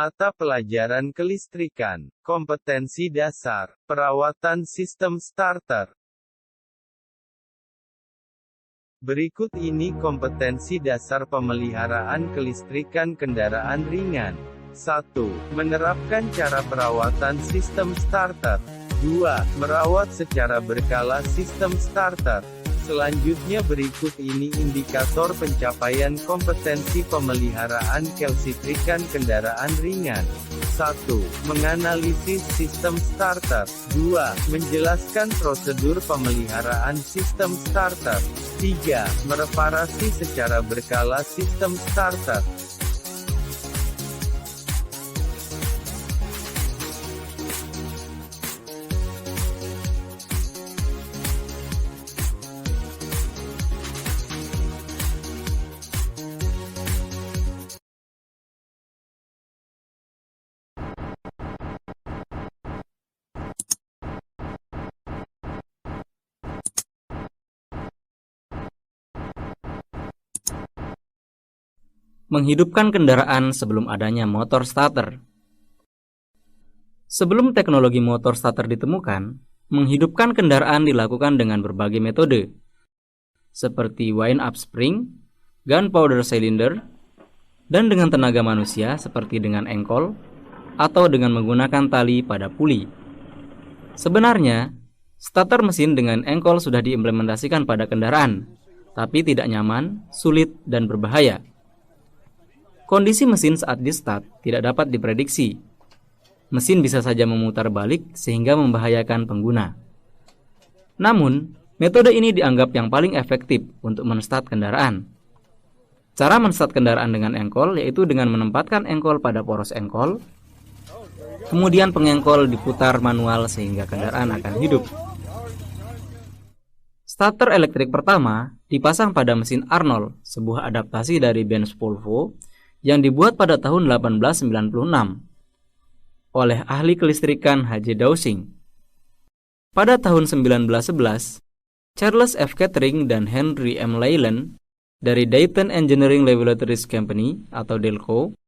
Mata pelajaran kelistrikan, kompetensi dasar, perawatan sistem starter. Berikut ini kompetensi dasar pemeliharaan kelistrikan kendaraan ringan. 1. Menerapkan cara perawatan sistem starter. 2. Merawat secara berkala sistem starter. Selanjutnya berikut ini indikator pencapaian kompetensi pemeliharaan kelistrikan kendaraan ringan. 1. Menganalisis sistem starter. 2. Menjelaskan prosedur pemeliharaan sistem starter. 3. Mereparasi secara berkala sistem starter. Menghidupkan kendaraan sebelum adanya motor starter. Sebelum teknologi motor starter ditemukan, menghidupkan kendaraan dilakukan dengan berbagai metode, seperti wind up spring, gunpowder cylinder, dan dengan tenaga manusia seperti dengan engkol, atau dengan menggunakan tali pada puli. Sebenarnya, starter mesin dengan engkol sudah diimplementasikan pada kendaraan, tapi tidak nyaman, sulit, dan berbahaya. Kondisi mesin saat di-start tidak dapat diprediksi. Mesin bisa saja memutar balik sehingga membahayakan pengguna. Namun, metode ini dianggap yang paling efektif untuk men-start kendaraan. Cara men-start kendaraan dengan engkol yaitu dengan menempatkan engkol pada poros engkol, kemudian pengengkol diputar manual sehingga kendaraan akan hidup. Starter elektrik pertama dipasang pada mesin Arnold, sebuah adaptasi dari Benz Volvo yang dibuat pada tahun 1896 oleh ahli kelistrikan H.J. Dowsing. Pada tahun 1911, Charles F. Kettering dan Henry M. Leyland dari Dayton Engineering Laboratories Company atau Delco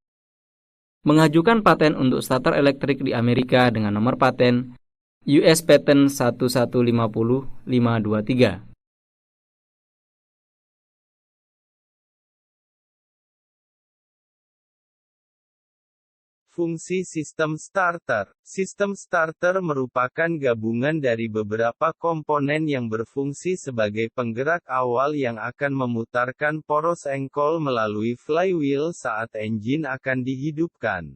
mengajukan paten untuk starter elektrik di Amerika dengan nomor paten US Patent 1150523. Fungsi sistem starter. Sistem starter merupakan gabungan dari beberapa komponen yang berfungsi sebagai penggerak awal yang akan memutarkan poros engkol melalui flywheel saat engine akan dihidupkan.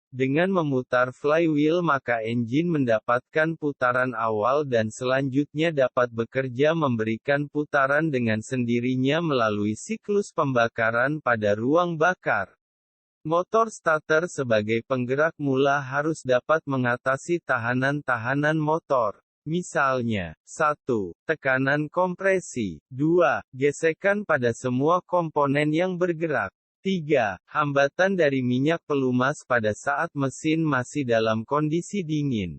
Dengan memutar flywheel maka engine mendapatkan putaran awal dan selanjutnya dapat bekerja memberikan putaran dengan sendirinya melalui siklus pembakaran pada ruang bakar. Motor starter sebagai penggerak mula harus dapat mengatasi tahanan-tahanan motor. Misalnya, 1. Tekanan kompresi. 2. Gesekan pada semua komponen yang bergerak. 3. Hambatan dari minyak pelumas pada saat mesin masih dalam kondisi dingin.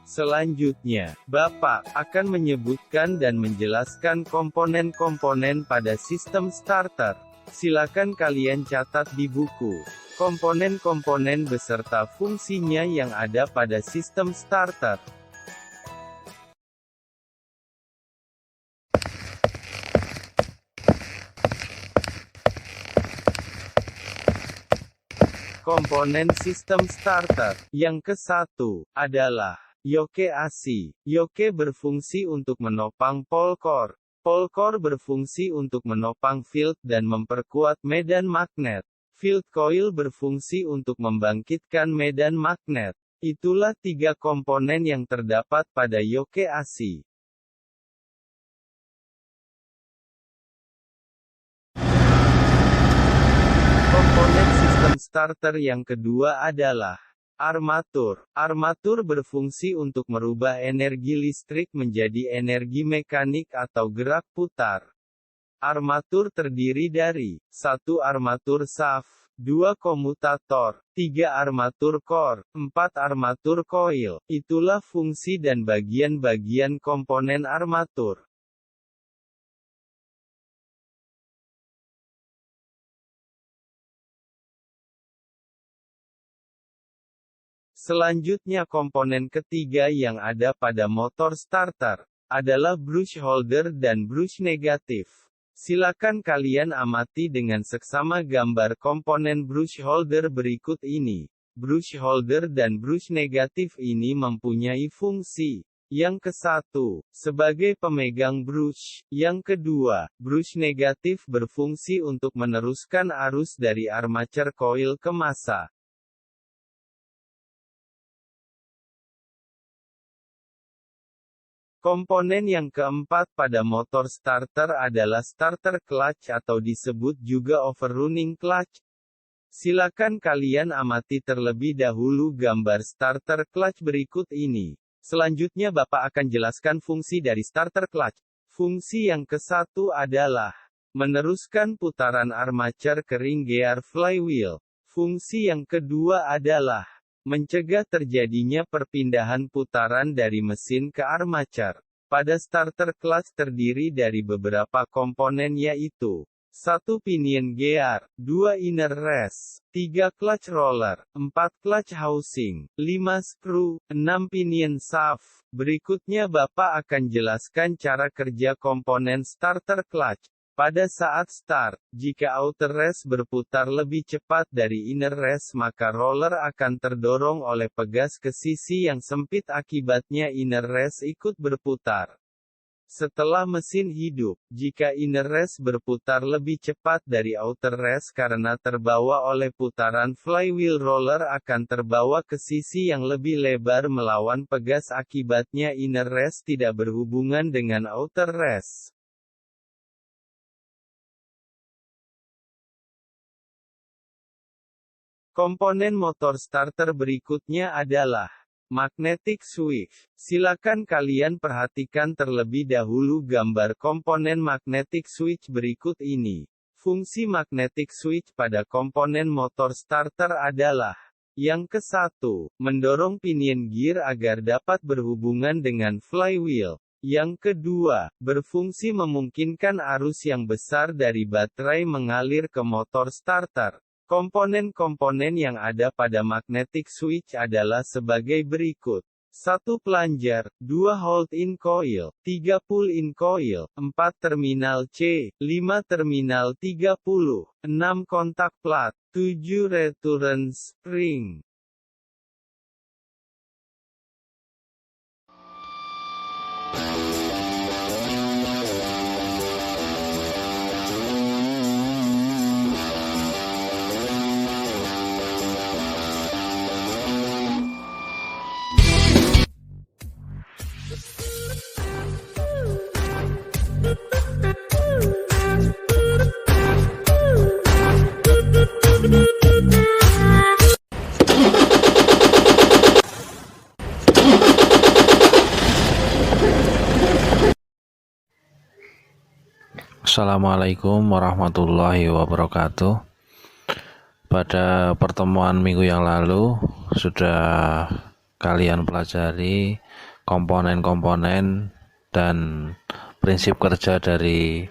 Selanjutnya, Bapak akan menyebutkan dan menjelaskan komponen-komponen pada sistem starter. Silakan kalian catat di buku. Komponen-komponen beserta fungsinya yang ada pada sistem starter. Komponen sistem starter. Yang ke-1 adalah yoke AC. Yoke berfungsi untuk menopang pole core. Pole core berfungsi untuk menopang field dan memperkuat medan magnet. Field coil berfungsi untuk membangkitkan medan magnet. Itulah 3 komponen yang terdapat pada yoke AC. Komponen sistem starter yang kedua adalah armatur. Armatur berfungsi untuk merubah energi listrik menjadi energi mekanik atau gerak putar. Armatur terdiri dari 1 armatur shaft, 2 komutator, 3 armatur core, 4 armatur coil. Itulah fungsi dan bagian-bagian komponen armatur. Selanjutnya komponen ketiga yang ada pada motor starter adalah brush holder dan brush negatif. Silakan kalian amati dengan seksama gambar komponen brush holder berikut ini. Brush holder dan brush negatif ini mempunyai fungsi. Yang ke-1, sebagai pemegang brush. Yang kedua, brush negatif berfungsi untuk meneruskan arus dari armature coil ke massa. Komponen yang keempat pada motor starter adalah starter clutch atau disebut juga overrunning clutch. Silakan kalian amati terlebih dahulu gambar starter clutch berikut ini. Selanjutnya Bapak akan jelaskan fungsi dari starter clutch. Fungsi yang ke-1 adalah meneruskan putaran armature ke ring gear flywheel. Fungsi yang kedua adalah mencegah terjadinya perpindahan putaran dari mesin ke armature. Pada starter clutch terdiri dari beberapa komponen yaitu 1 pinion gear, 2 inner race, 3 clutch roller, 4 clutch housing, 5 screw, 6 pinion shaft. Berikutnya Bapak akan jelaskan cara kerja komponen starter clutch. Pada saat start, jika outer race berputar lebih cepat dari inner race maka roller akan terdorong oleh pegas ke sisi yang sempit akibatnya inner race ikut berputar. Setelah mesin hidup, jika inner race berputar lebih cepat dari outer race karena terbawa oleh putaran flywheel roller akan terbawa ke sisi yang lebih lebar melawan pegas akibatnya inner race tidak berhubungan dengan outer race. Komponen motor starter berikutnya adalah magnetic switch. Silakan kalian perhatikan terlebih dahulu gambar komponen magnetic switch berikut ini. Fungsi magnetic switch pada komponen motor starter adalah yang ke-1, mendorong pinion gear agar dapat berhubungan dengan flywheel. Yang kedua, berfungsi memungkinkan arus yang besar dari baterai mengalir ke motor starter. Komponen-komponen yang ada pada magnetic switch adalah sebagai berikut. 1 plunger, 2 hold-in coil, 3 pull-in coil, 4 terminal C, 5 terminal 30, 6 kontak plat, 7 return spring. Assalamualaikum warahmatullahi wabarakatuh. Pada pertemuan minggu yang lalu sudah kalian pelajari komponen-komponen dan prinsip kerja dari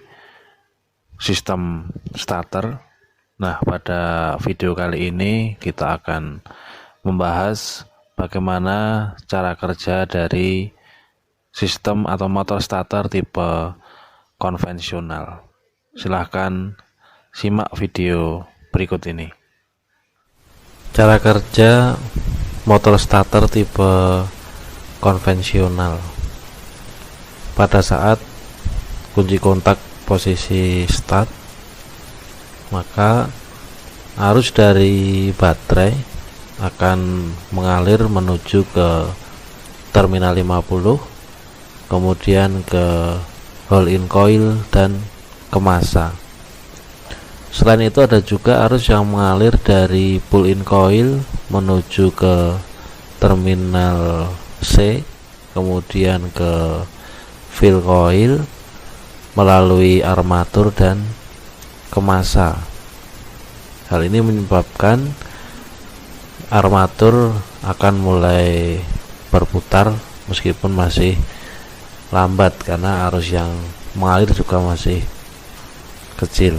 sistem starter. Nah, pada video kali ini kita akan membahas bagaimana cara kerja dari sistem atau motor starter tipe konvensional. Silahkan simak video berikut ini. Cara kerja motor starter tipe konvensional. Pada saat kunci kontak posisi start, maka arus dari baterai akan mengalir menuju ke terminal 50, kemudian ke hold-in coil dan ke massa. Selain itu ada juga arus yang mengalir dari pull-in coil menuju ke terminal C, kemudian ke fill coil melalui armatur dan ke massa. Hal ini menyebabkan armatur akan mulai berputar meskipun masih lambat karena arus yang mengalir juga masih kecil.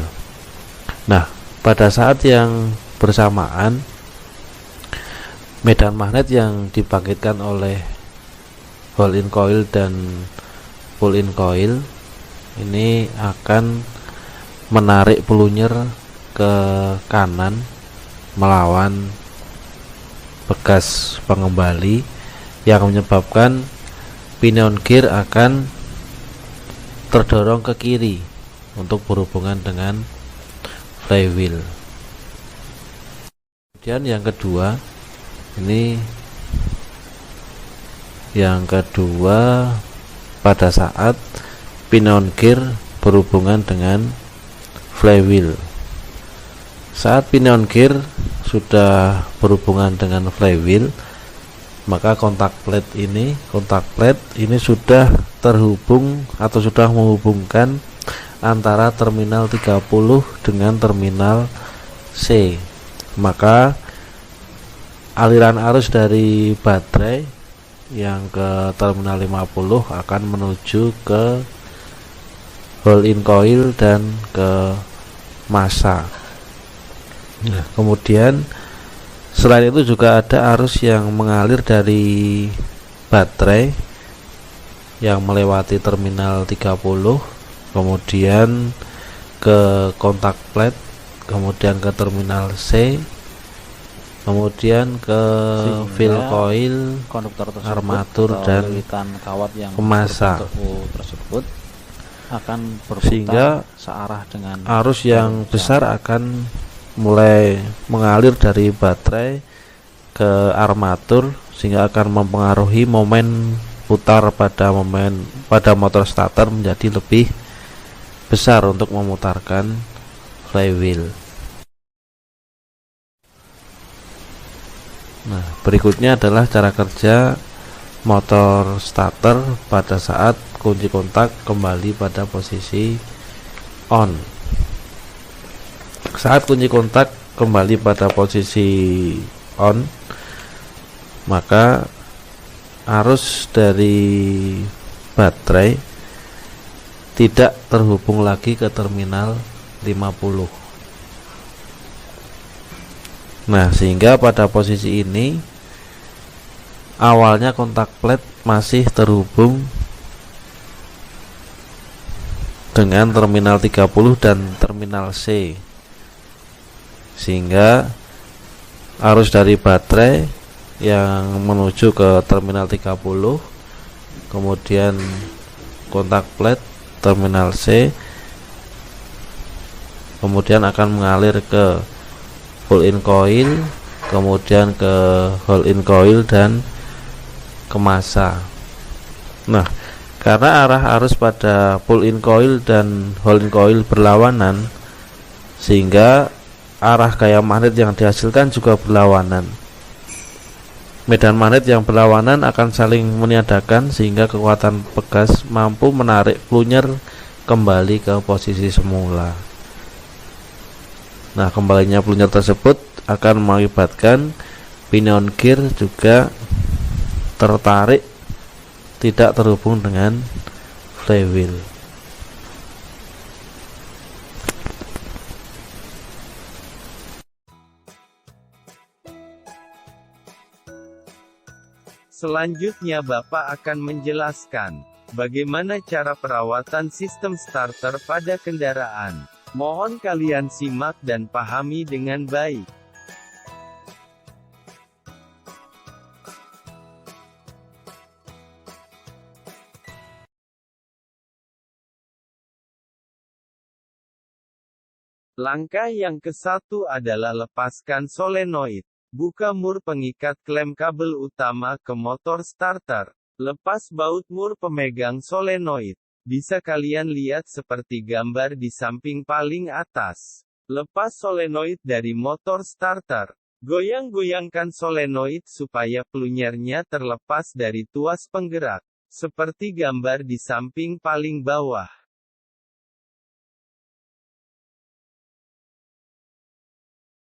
Nah, pada saat yang bersamaan medan magnet yang dibangkitkan oleh hold-in coil dan pull-in coil ini akan menarik pelunyer ke kanan melawan bekas pengembali yang menyebabkan pinion gear akan terdorong ke kiri untuk berhubungan dengan flywheel. Kemudian yang kedua pada saat pinion gear berhubungan dengan flywheel. Saat pinion gear sudah berhubungan dengan flywheel, maka kontak plate ini sudah terhubung atau sudah menghubungkan antara terminal 30 dengan terminal C. Maka aliran arus dari baterai yang ke terminal 50 akan menuju ke hold-in coil dan ke massa. Nah, kemudian selain itu juga ada arus yang mengalir dari baterai yang melewati terminal 30, kemudian ke kontak plate, kemudian ke terminal C, kemudian ke fill coil, konduktor tersebut, armatur dan kawat yang ke massa tersebut akan berputar sehingga searah dengan arus yang besar akan mulai mengalir dari baterai ke armatur sehingga akan mempengaruhi momen putar pada motor starter menjadi lebih besar untuk memutarkan flywheel. Nah, berikutnya adalah cara kerja motor starter pada saat kunci kontak kembali pada posisi on. Saat kunci kontak kembali pada posisi on, maka arus dari baterai tidak terhubung lagi ke terminal 50. Nah, sehingga pada posisi ini awalnya kontak plate masih terhubung dengan terminal 30 dan terminal C, sehingga arus dari baterai yang menuju ke terminal 30, kemudian kontak plate terminal C, kemudian akan mengalir ke pull-in coil, kemudian ke hold-in coil dan ke massa. Nah, karena arah arus pada pull-in coil dan hold-in coil berlawanan, sehingga arah gaya magnet yang dihasilkan juga berlawanan. Medan magnet yang berlawanan akan saling meniadakan sehingga kekuatan pegas mampu menarik pelunyer kembali ke posisi semula. Nah, kembalinya pelunyer tersebut akan mengakibatkan pinion gear juga tertarik, tidak terhubung dengan flywheel. Selanjutnya Bapak akan menjelaskan bagaimana cara perawatan sistem starter pada kendaraan. Mohon kalian simak dan pahami dengan baik. Langkah yang ke-1 adalah lepaskan solenoid. Buka mur pengikat klem kabel utama ke motor starter. Lepas baut mur pemegang solenoid. Bisa kalian lihat seperti gambar di samping paling atas. Lepas solenoid dari motor starter. Goyang-goyangkan solenoid supaya pelunyernya terlepas dari tuas penggerak. Seperti gambar di samping paling bawah.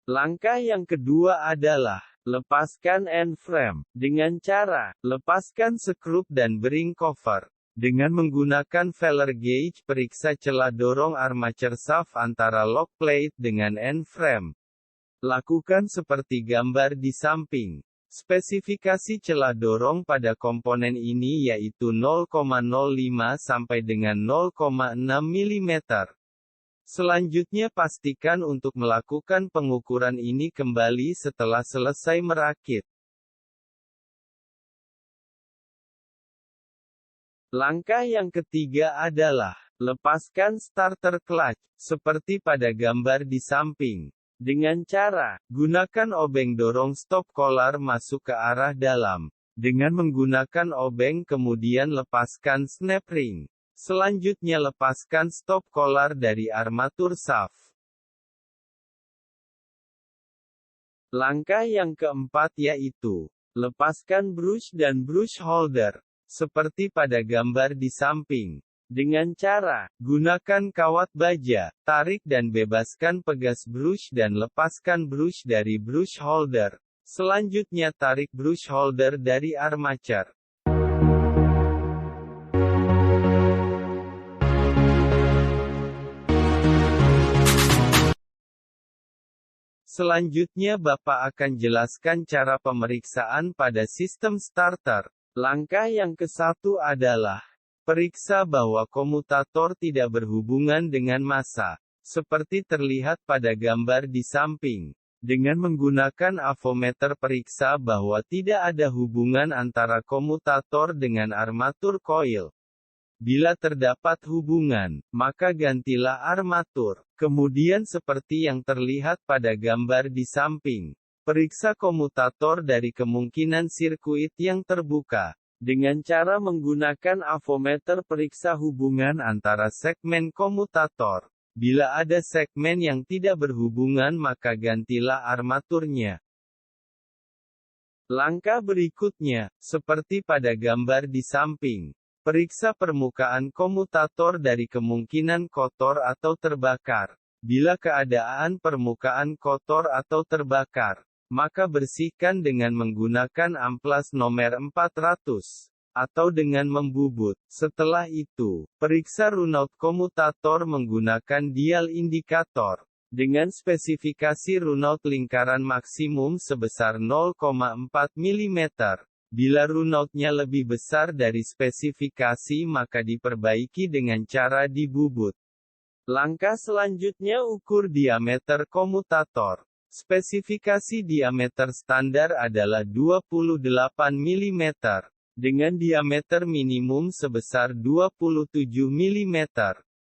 Langkah yang kedua adalah lepaskan end-frame dengan cara lepaskan skrup dan bearing cover. Dengan menggunakan feeler gauge, periksa celah dorong armature shaft antara lock plate dengan end-frame. Lakukan seperti gambar di samping. Spesifikasi celah dorong pada komponen ini yaitu 0,05 sampai dengan 0,6 mm. Selanjutnya pastikan untuk melakukan pengukuran ini kembali setelah selesai merakit. Langkah yang ketiga adalah lepaskan starter clutch, seperti pada gambar di samping. Dengan cara, gunakan obeng dorong stop collar masuk ke arah dalam. Dengan menggunakan obeng kemudian lepaskan snap ring. Selanjutnya lepaskan stop collar dari armatur shaft. Langkah yang keempat yaitu, lepaskan brush dan brush holder, seperti pada gambar di samping. Dengan cara, gunakan kawat baja, tarik dan bebaskan pegas brush dan lepaskan brush dari brush holder. Selanjutnya tarik brush holder dari armature. Selanjutnya Bapak akan jelaskan cara pemeriksaan pada sistem starter. Langkah yang ke-1 adalah periksa bahwa komutator tidak berhubungan dengan massa, seperti terlihat pada gambar di samping. Dengan menggunakan avometer periksa bahwa tidak ada hubungan antara komutator dengan armatur koil. Bila terdapat hubungan, maka gantilah armatur. Kemudian seperti yang terlihat pada gambar di samping, periksa komutator dari kemungkinan sirkuit yang terbuka. Dengan cara menggunakan avometer periksa hubungan antara segmen komutator. Bila ada segmen yang tidak berhubungan maka gantilah armaturnya. Langkah berikutnya, seperti pada gambar di samping, periksa permukaan komutator dari kemungkinan kotor atau terbakar. Bila keadaan permukaan kotor atau terbakar, maka bersihkan dengan menggunakan amplas nomor 400, atau dengan membubut. Setelah itu, periksa runout komutator menggunakan dial indikator, dengan spesifikasi runout lingkaran maksimum sebesar 0,4 mm. Bila runoutnya lebih besar dari spesifikasi maka diperbaiki dengan cara dibubut. Langkah selanjutnya ukur diameter komutator. Spesifikasi diameter standar adalah 28 mm, dengan diameter minimum sebesar 27 mm.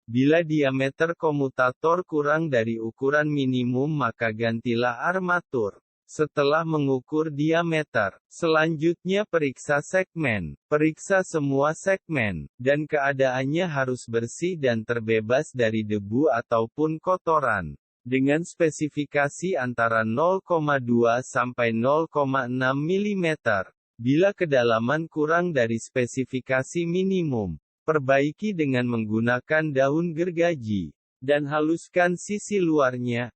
Bila diameter komutator kurang dari ukuran minimum maka gantilah armatur. Setelah mengukur diameter, selanjutnya periksa segmen. Periksa semua segmen, dan keadaannya harus bersih dan terbebas dari debu ataupun kotoran. Dengan spesifikasi antara 0,2 sampai 0,6 mm. Bila kedalaman kurang dari spesifikasi minimum, perbaiki dengan menggunakan daun gergaji, dan haluskan sisi luarnya.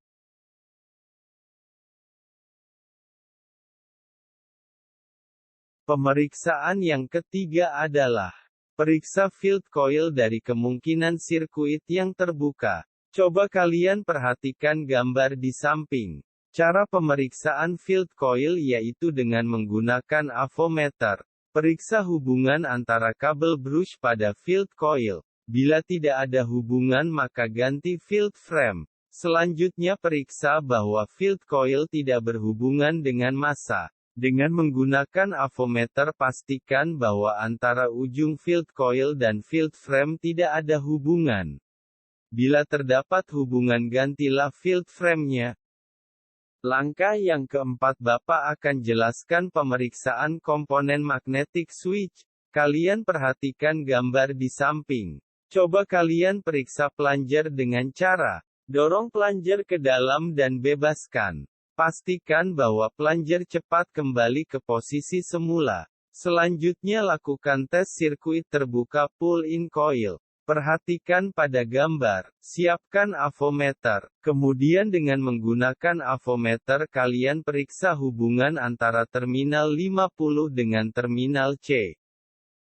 Pemeriksaan yang ketiga adalah periksa field coil dari kemungkinan sirkuit yang terbuka. Coba kalian perhatikan gambar di samping. Cara pemeriksaan field coil yaitu dengan menggunakan avometer. Periksa hubungan antara kabel brush pada field coil. Bila tidak ada hubungan maka ganti field frame. Selanjutnya periksa bahwa field coil tidak berhubungan dengan massa. Dengan menggunakan avometer pastikan bahwa antara ujung field coil dan field frame tidak ada hubungan. Bila terdapat hubungan gantilah field frame-nya. Langkah yang keempat Bapak akan jelaskan pemeriksaan komponen magnetic switch. Kalian perhatikan gambar di samping. Coba kalian periksa plunger dengan cara dorong plunger ke dalam dan bebaskan. Pastikan bahwa plunger cepat kembali ke posisi semula. Selanjutnya lakukan tes sirkuit terbuka pull-in coil. Perhatikan pada gambar, siapkan avometer, kemudian dengan menggunakan avometer kalian periksa hubungan antara terminal 50 dengan terminal C.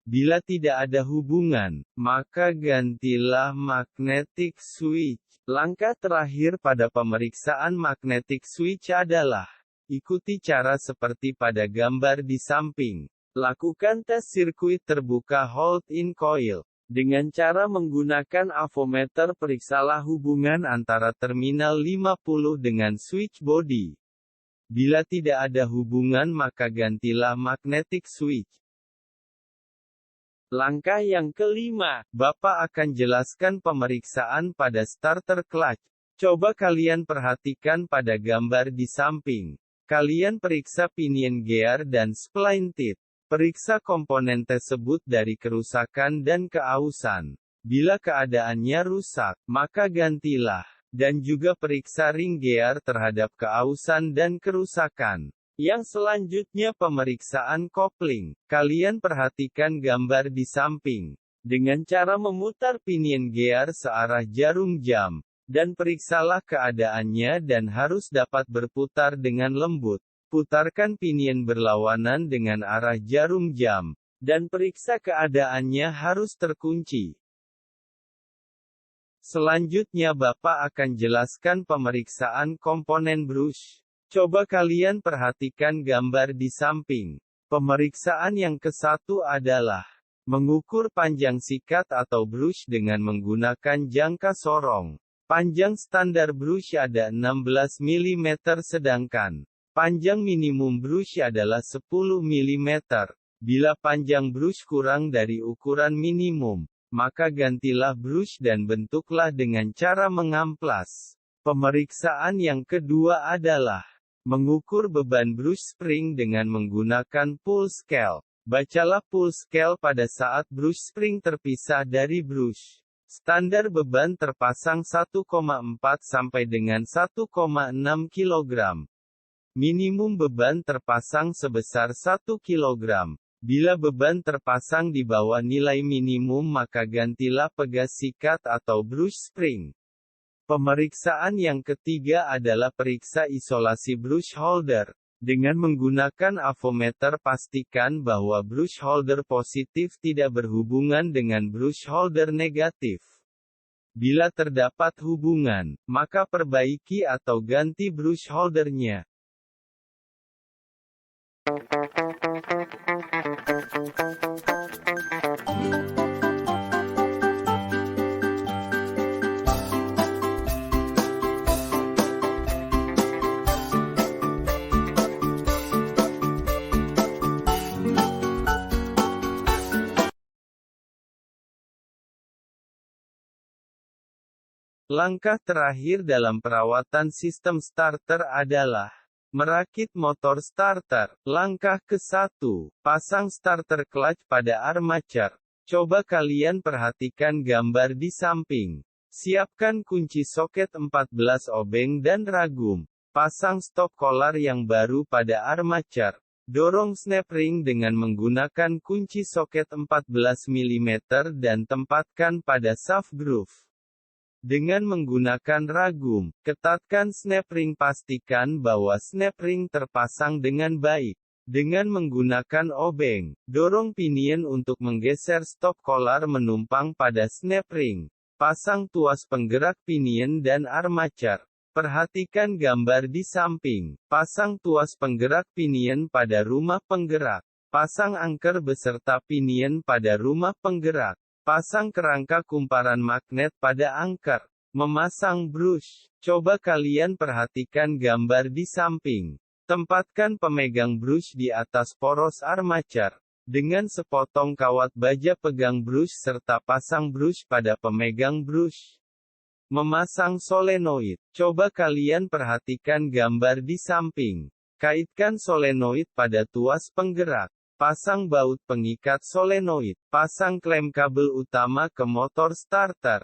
Bila tidak ada hubungan, maka gantilah magnetic switch. Langkah terakhir pada pemeriksaan magnetic switch adalah Ikuti cara seperti pada gambar di samping. Lakukan tes sirkuit terbuka hold-in coil. Dengan cara menggunakan avometer, periksalah hubungan antara terminal 50 dengan switch body. Bila tidak ada hubungan, maka gantilah magnetic switch. Langkah yang kelima, Bapak akan jelaskan pemeriksaan pada starter clutch. Coba kalian perhatikan pada gambar di samping. Kalian periksa pinion gear dan spline teeth. Periksa komponen tersebut dari kerusakan dan keausan. Bila keadaannya rusak, maka gantilah. Dan juga periksa ring gear terhadap keausan dan kerusakan. Yang selanjutnya pemeriksaan kopling. Kalian perhatikan gambar di samping. Dengan cara memutar pinion gear searah jarum jam. Dan periksalah keadaannya dan harus dapat berputar dengan lembut. Putarkan pinion berlawanan dengan arah jarum jam. Dan periksa keadaannya harus terkunci. Selanjutnya Bapak akan jelaskan pemeriksaan komponen brush. Coba kalian perhatikan gambar di samping. Pemeriksaan yang ke-1 adalah mengukur panjang sikat atau brush dengan menggunakan jangka sorong. Panjang standar brush ada 16 mm sedangkan panjang minimum brush adalah 10 mm. Bila panjang brush kurang dari ukuran minimum, maka gantilah brush dan bentuklah dengan cara mengamplas. Pemeriksaan yang kedua adalah mengukur beban brush spring dengan menggunakan pull scale. Bacalah pull scale pada saat brush spring terpisah dari brush. Standar beban terpasang 1,4 sampai dengan 1,6 kg. Minimum beban terpasang sebesar 1 kg. Bila beban terpasang di bawah nilai minimum, maka gantilah pegas sikat atau brush spring. Pemeriksaan yang ketiga adalah periksa isolasi brush holder. Dengan menggunakan avometer, pastikan bahwa brush holder positif tidak berhubungan dengan brush holder negatif. Bila terdapat hubungan, maka perbaiki atau ganti brush holdernya. Langkah terakhir dalam perawatan sistem starter adalah merakit motor starter. Langkah ke-1, pasang starter clutch pada armature. Coba kalian perhatikan gambar di samping. Siapkan kunci soket 14 obeng dan ragum. Pasang stop collar yang baru pada armature. Dorong snap ring dengan menggunakan kunci soket 14 mm dan tempatkan pada shaft groove. Dengan menggunakan ragum, ketatkan snap ring, pastikan bahwa snap ring terpasang dengan baik. Dengan menggunakan obeng, dorong pinion untuk menggeser stop collar menumpang pada snap ring. Pasang tuas penggerak pinion dan armature. Perhatikan gambar di samping. Pasang tuas penggerak pinion pada rumah penggerak. Pasang angker beserta pinion pada rumah penggerak. Pasang kerangka kumparan magnet pada angker. Memasang brush. Coba kalian perhatikan gambar di samping. Tempatkan pemegang brush di atas poros armature. Dengan sepotong kawat baja pegang brush serta pasang brush pada pemegang brush. Memasang solenoid. Coba kalian perhatikan gambar di samping. Kaitkan solenoid pada tuas penggerak. Pasang baut pengikat solenoid. Pasang klem kabel utama ke motor starter.